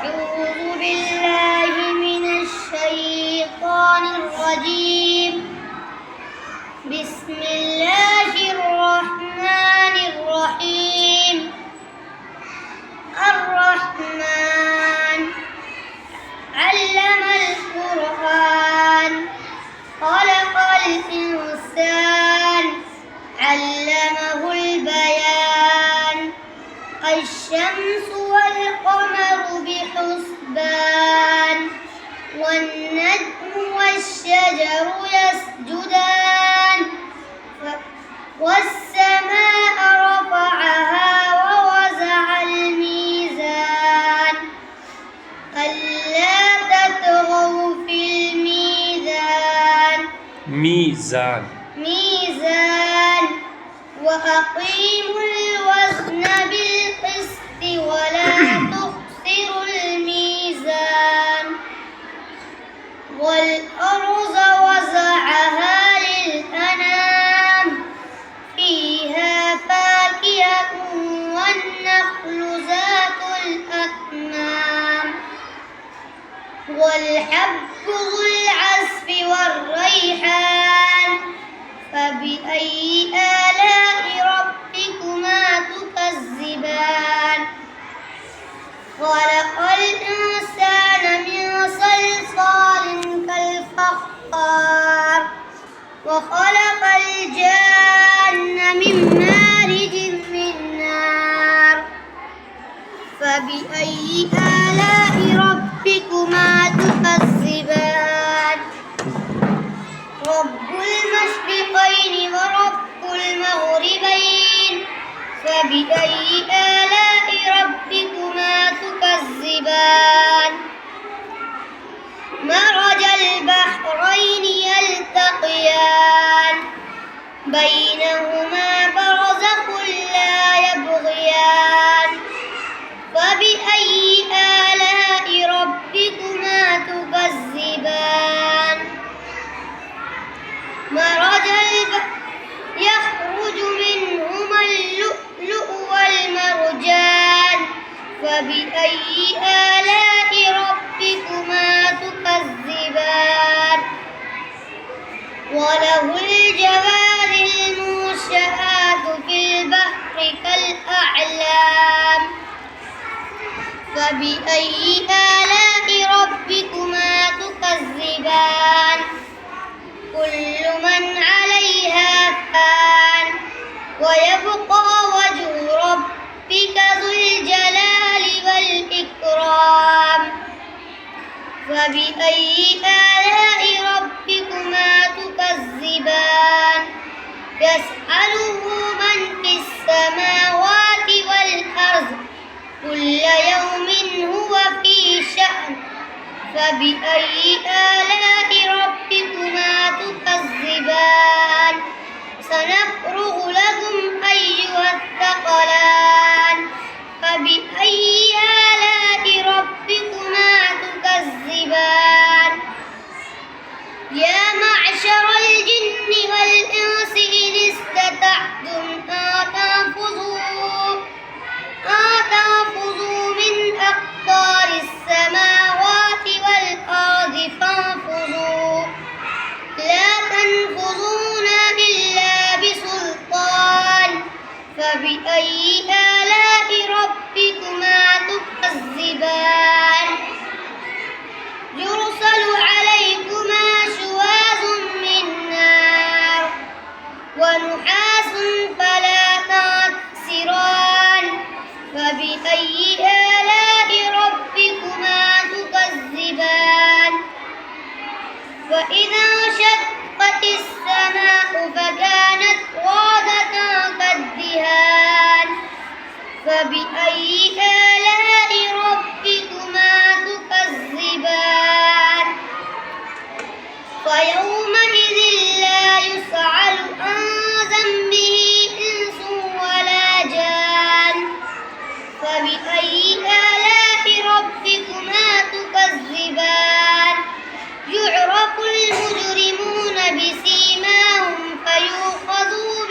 أعوذ بالله من الشيطان الرجيم بسم الله الرحمن الرحيم الرحمن علم القرآن خلق الإنسان علمه البيان الشمس والقمر بحسبان والنجم والشجر يسجدان والسماء رفعها ووضع الميزان ألا تطغوا في الميزان ميزان وأقيموا الوزن بالقسط ولا تخسروا الميزان والأرض وضعها للأنام فيها فاكهة والنخل ذات الأكمام والحب ذو العصف والريحان فبأي آلاء ربكما تكذبان خلق الإنسان من صلصال كالفخار وخلق الجان من مارج من نار فبأي آلاء ربكما تكذبان رب المشرقين ورب المغربين فبأي آلاء ربكما تكذبان مرج البحرين يلتقيان بينهما برزخ لا يبغيان فبأي آلاء ربكما تكذبان يخرج منهما اللؤلؤ والمرجان فبأي آلاء ربكما تكذبان وله الجوار المنشآت في البحر كالأعلام فبأي آلاء ربكما تكذبان كل من عليها فان ويبقى وجه ربك ذو الجلال والإكرام فبأي آلاء ربكما تكذبان يسأله من في السماوات والأرض كل يوم هو في شأن فبأي آلاء ربكما تكذبان سنفرغ لكم أيها الثقلان فبأي آلاء ربكما تكذبان يا معشر الجن والإنس إن استطعتم تنفذوا من أقطار السماوات والأرض فانفذوا لا تنفذون إلا بسلطان فبأي آلاء ربكما تكذبان يرسل عليكما شواظ من نار ونحاس فلا تنتصران فبأي آلاء ربكما تكذبان وإذا انشقت السماء فكانت وردة كالدهان فبأي آلاء ربكما تكذبان فيومئذ لا يسأل عن ذنبه إنس ولا جان فبأي آلاء ربكما تكذبان يعرف المجرمون بسيماهم فيؤخذوا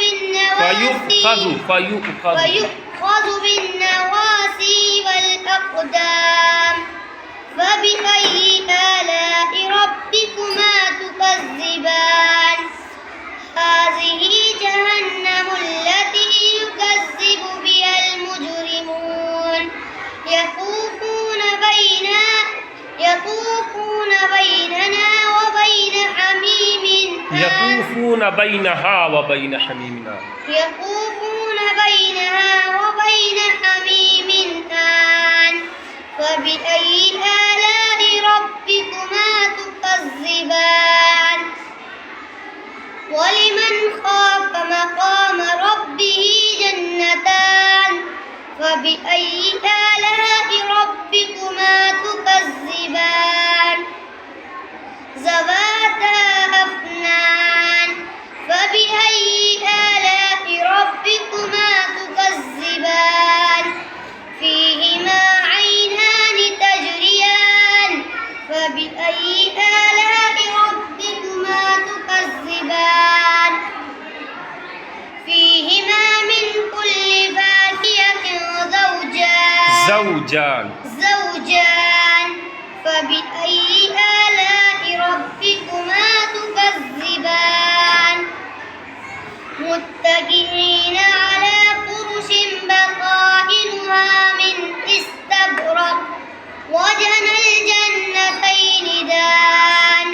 بالنواسي والأقدام يطوفون بيننا وبين حميم آن يطوفون بينها وبين حميم آن يطوفون بينها وبين حميم آن فبأي آلاء ربكما تكذبان ولمن خاف مقام ربه جنتان فبأي آلاء ربكما تكذبان ذواتا أفنان فبأي آلاء ربكما تكذبان فيهما عينان تجريان فبأي آلاء ربكما تكذبان فيهما من كل فاكهة زوجان فبأي آلاء ربكما تكذبان متكئين على فرش بطائنها من استبرق وجنى الجنتين دان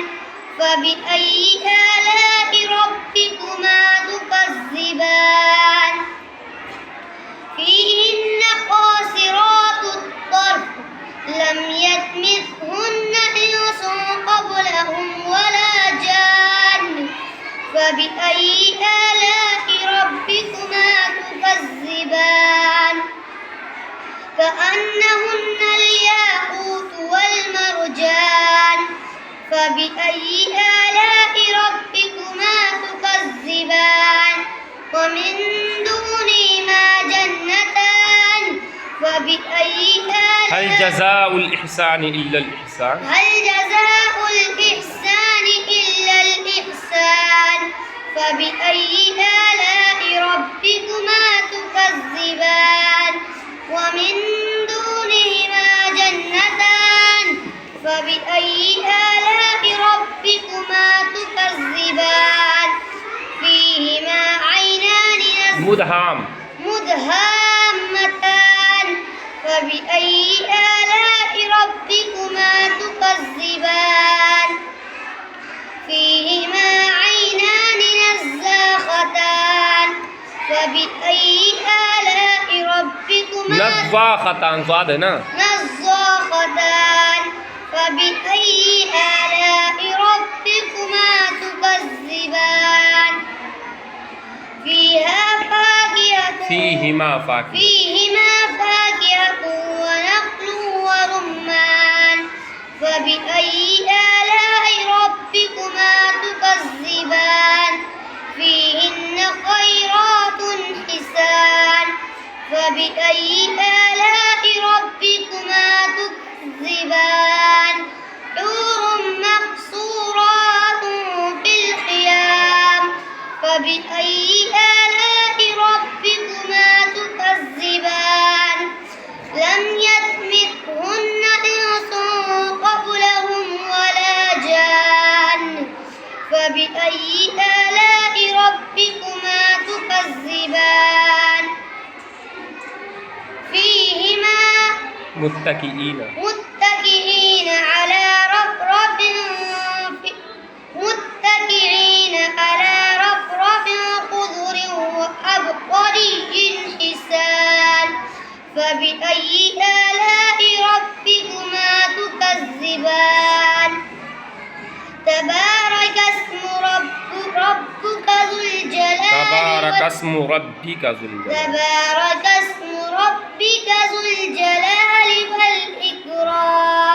فبأي آلاء ربكما تكذبان فيهن قاصرات الطرف لم يطمثهن إنس قبلهم ولا جان فبأي آلاء ربكما تكذبان كأنهن الياقوت والمرجان فبأي آلاء ربكما تكذبان ومن دونهما جنتان فبأي آلاء هل جزاء الإحسان إلا الإحسان فبأي آلاء ربكما تكذبان ومن دونهما جنتان فبأي آلاء ربكما تكذبان فيهما عينان مدهامتان فبأي آلاء ربكما تكذبان فيهما عينان نزاختان فبأي آلاء ربكما نزاختان فبأي آلاء ربكما تكذبان فيهما فاكهة ونخل ورمان فبأي آلاء ربكما تكذبان فيهن خيرات حسان فبأي آلاء ربكما تكذبان حور مقصورات في الخيام فبأي آلاء ربكما تكذبان لم يطمثهن إنس قبلهم ولا جان فبأي آلاء ربكما تكذبان فيهما متكئين على رفرف خضر وعبقري حسان فبأي آلاء ربكما تكذبان تبارك اسم ربك ذو الجلال والإكرام